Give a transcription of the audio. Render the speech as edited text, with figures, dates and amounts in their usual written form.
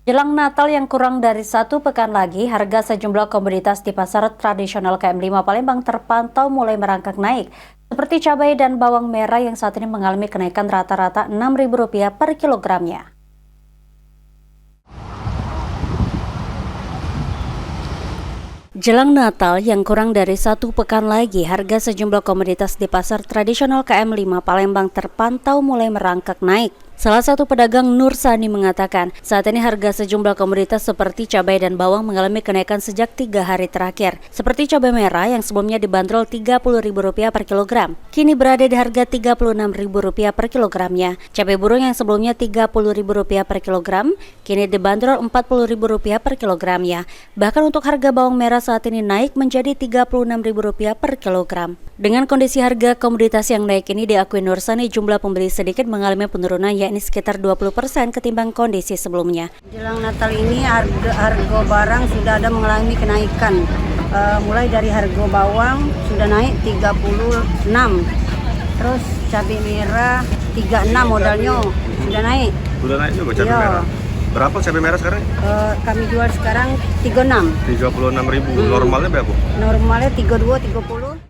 Jelang Natal yang kurang dari 1 pekan lagi, harga sejumlah komoditas di pasar tradisional KM5 Palembang terpantau mulai merangkak naik, seperti cabai dan bawang merah yang saat ini mengalami kenaikan rata-rata Rp6.000 per kilogramnya. Jelang Natal yang kurang dari 1 pekan lagi, harga sejumlah komoditas di pasar tradisional KM5 Palembang terpantau mulai merangkak naik. Salah satu pedagang Nur Sani mengatakan, saat ini harga sejumlah komoditas seperti cabai dan bawang mengalami kenaikan sejak 3 hari terakhir. Seperti cabai merah yang sebelumnya dibanderol Rp30.000 per kilogram, kini berada di harga Rp36.000 per kilogramnya. Cabai burung yang sebelumnya Rp30.000 per kilogram, kini dibanderol Rp40.000 per kilogramnya. Bahkan untuk harga bawang merah saat ini naik menjadi Rp36.000 per kilogram. Dengan kondisi harga komoditas yang naik ini, diakui Nur Sani, jumlah pembeli sedikit mengalami penurunan, yakni sekitar 20% ketimbang kondisi sebelumnya. Jelang Natal ini harga barang sudah ada mengalami kenaikan. Mulai dari harga bawang sudah naik 36. Terus cabai merah 36 modalnya sudah naik. Sudah naik juga cabai merah. Berapa cabai merah sekarang? Kami jual sekarang 36. 36.000. Normalnya berapa? Normalnya 32, 30.